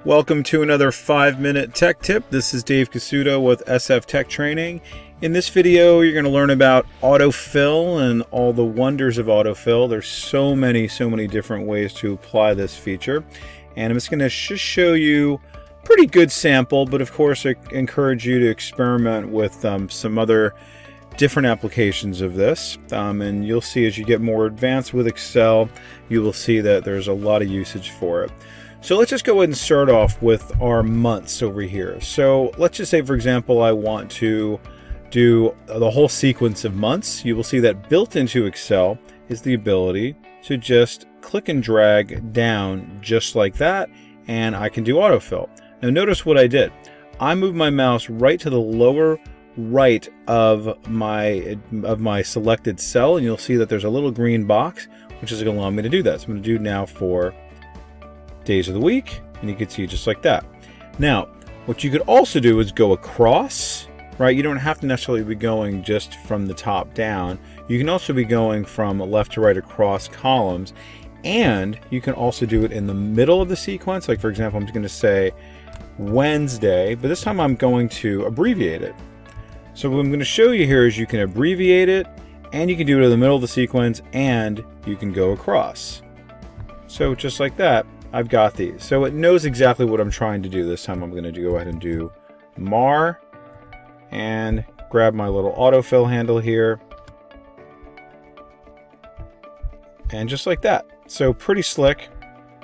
Welcome to another 5-minute tech tip. This is Dave Casuto with SF Tech Training. In this video, you're going to learn about autofill and all the wonders of autofill. There's so many different ways to apply this feature. And I'm just going to show you a pretty good sample, but of course I encourage you to experiment with some other different applications of this. And you'll see as you get more advanced with Excel, you will see that there's a lot of usage for it. So let's just go ahead and start off with our months over here. So let's just say, for example, I want to do the whole sequence of months. You will see that built into Excel is the ability to just click and drag down just like that, and I can do autofill. Now notice what I did. I moved my mouse right to the lower right of my selected cell, and you'll see that there's a little green box which is going to allow me to do that. So I'm going to do now for days of the week, and you can see just like that. Now what you could also do is go across, right? You don't have to necessarily be going just from the top down. You can also be going from left to right across columns, and you can also do it in the middle of the sequence. Like for example, I'm just going to say Wednesday, but this time I'm going to abbreviate it. So what I'm going to show you here is you can abbreviate it, and you can do it in the middle of the sequence, and you can go across. So just like that, I've got these. So it knows exactly what I'm trying to do. This time I'm going to go ahead and do MAR and grab my little autofill handle here. And just like that. So pretty slick.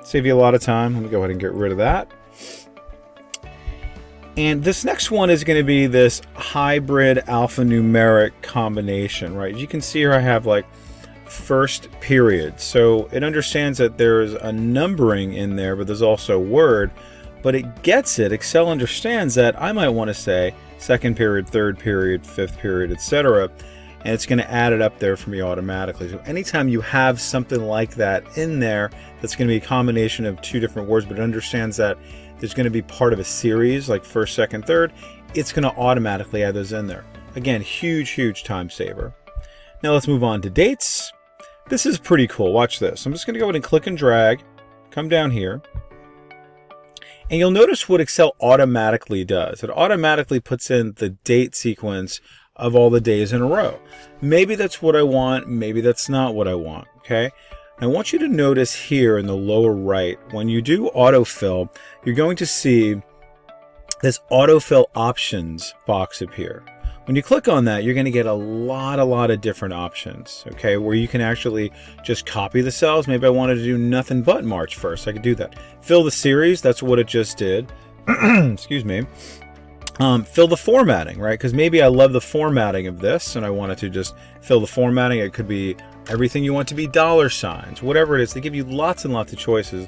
Save you a lot of time. Let me go ahead and get rid of that. And this next one is going to be this hybrid alphanumeric combination, right? You can see here I have like first period. So it understands that there's a numbering in there, but there's also word. But it gets it. Excel understands that I might want to say second period, third period, fifth period, etc. And it's going to add it up there for me automatically. So anytime you have something like that in there, that's going to be a combination of two different words, but it understands that there's going to be part of a series like first, second, third, it's going to automatically add those in there. Again, huge time saver. Now let's move on to dates. This is pretty cool. Watch this. I'm just going to go ahead and click and drag, come down here, and you'll notice what Excel automatically does. It automatically puts in the date sequence of all the days in a row. Maybe that's what I want, maybe that's not what I want, okay? I want you to notice here in the lower right, when you do autofill, you're going to see this Autofill Options box appear. When you click on that, you're going to get a lot of different options, okay, where you can actually just copy the cells. Maybe I wanted to do nothing but March 1st. I could do that. Fill the series, that's what it just did. Excuse me. Fill the formatting, right? Because maybe I love the formatting of this and I wanted to just fill the formatting. It could be everything you want to be dollar signs, whatever it is. They give you lots and lots of choices.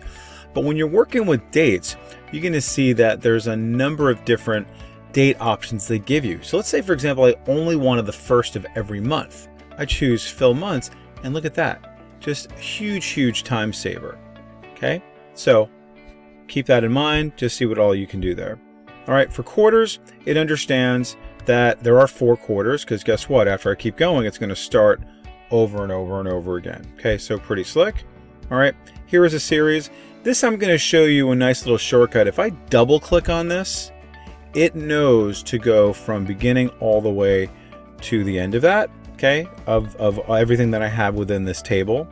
But when you're working with dates, you're going to see that there's a number of different date options they give you. So let's say, for example, I only wanted the first of every month. I choose fill months, and look at that. Just huge time saver. Okay, so keep that in mind. Just see what all you can do there. All right, for quarters, it understands that there are 4 quarters, because guess what? After I keep going, it's going to start over and over again. Okay, so pretty slick. All right, here is a series. This I'm going to show you a nice little shortcut. If I double click on this, it knows to go from beginning all the way to the end of that, okay, of everything that I have within this table.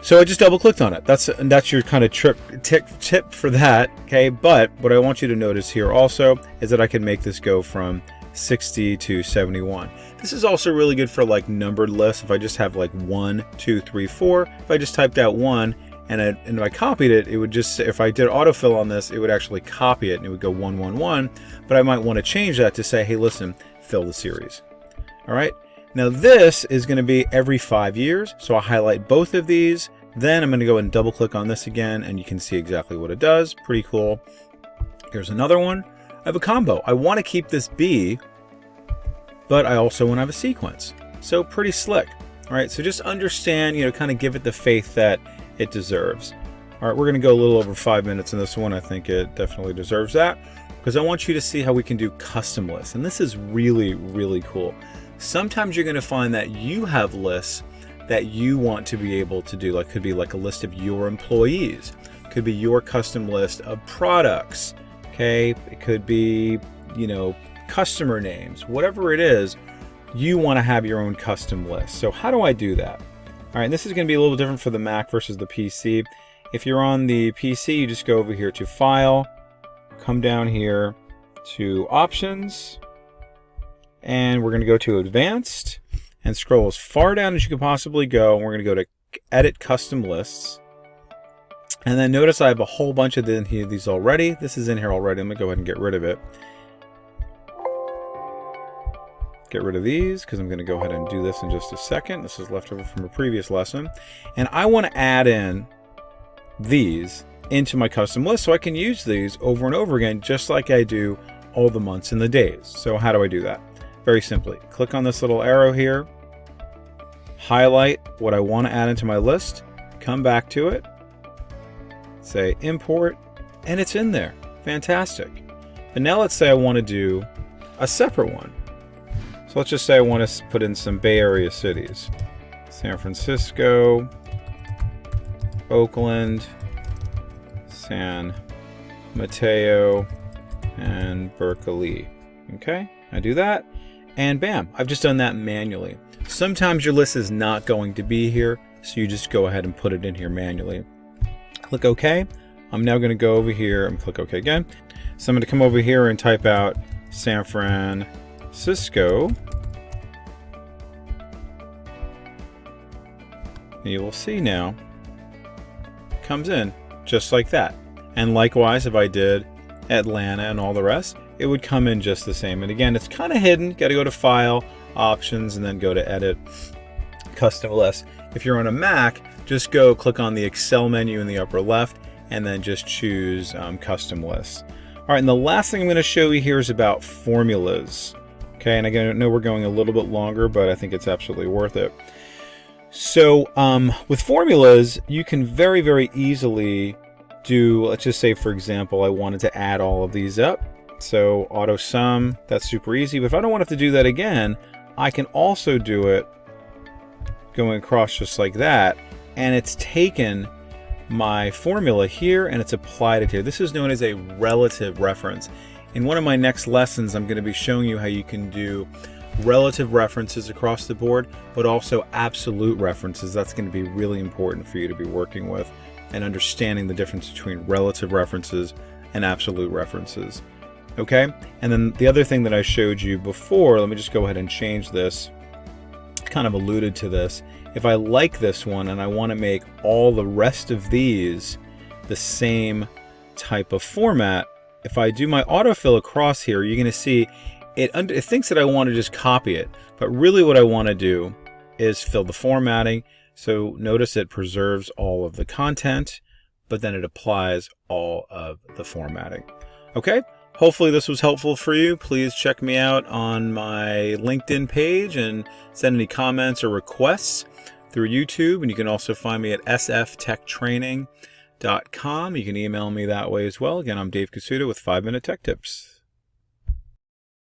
So I just double clicked on it. That's your kind of tip for that, okay? But what I want you to notice here also is that I can make this go from 60 to 71. This is also really good for like numbered lists. If I just have like 1, 2, 3, 4, if I just typed out 1 and if I copied it, it would just, if I did autofill on this, it would actually copy it and it would go 1, 1, 1. But I might want to change that to say, hey, listen, fill the series. All right. Now this is going to be every 5 years. So I'll highlight both of these. Then I'm going to go and double click on this again, and you can see exactly what it does. Pretty cool. Here's another one. I have a combo. I want to keep this B, but I also want to have a sequence. So pretty slick. All right. So just understand, kind of give it the faith that it deserves. All right. We're going to go a little over 5 minutes in this one. I think it definitely deserves that because I want you to see how we can do custom lists. And this is really cool. Sometimes you're going to find that you have lists that you want to be able to do, like could be like a list of your employees, could be your custom list of products. Okay, it could be, you know, customer names, whatever it is, you want to have your own custom list. So how do I do that? All right, this is going to be a little different for the Mac versus the PC. If you're on the PC, you just go over here to File, come down here to Options, and we're going to go to Advanced and scroll as far down as you can possibly go. And we're going to go to Edit Custom Lists. And then notice I have a whole bunch of these already. This is in here already. I'm going to go ahead and get rid of it. Get rid of these because I'm going to go ahead and do this in just a second. This is leftover from a previous lesson. And I want to add in these into my custom list so I can use these over and over again, just like I do all the months and the days. So how do I do that? Very simply, click on this little arrow here, highlight what I want to add into my list, come back to it, say import, and it's in there. Fantastic. And now let's say I want to do a separate one. So let's just say I want to put in some Bay Area cities. San Francisco, Oakland, San Mateo, and Berkeley. Okay, I do that, and bam, I've just done that manually. Sometimes your list is not going to be here, so you just go ahead and put it in here manually. Click OK. I'm now going to go over here and click OK again. So I'm going to come over here and type out San Francisco. You will see now, comes in just like that. And likewise, if I did Atlanta and all the rest, it would come in just the same. And again, it's kind of hidden. Got to go to File, Options, and then go to Edit, Custom List. If you're on a Mac, just go click on the Excel menu in the upper left, and then just choose Custom List. All right, and the last thing I'm going to show you here is about formulas. Okay, and again, I know we're going a little bit longer, but I think it's absolutely worth it. So with formulas, you can very, very easily do, let's just say, for example, I wanted to add all of these up. So auto sum, that's super easy. But if I don't want to have to do that again, I can also do it going across just like that. And it's taken my formula here and it's applied it here. This is known as a relative reference. In one of my next lessons, I'm going to be showing you how you can do relative references across the board, but also absolute references. That's going to be really important for you to be working with and understanding the difference between relative references and absolute references. Okay, and then the other thing that I showed you before, let me just go ahead and change this, kind of alluded to this. If I like this one and I want to make all the rest of these the same type of format, if I do my autofill across here, you're going to see it thinks that I want to just copy it, but really what I want to do is fill the formatting. So notice it preserves all of the content, but then it applies all of the formatting. Okay, hopefully this was helpful for you. Please check me out on my LinkedIn page and send any comments or requests through YouTube. And you can also find me at sftechtraining.com. You can email me that way as well. Again, I'm Dave Casuto with 5 Minute Tech Tips.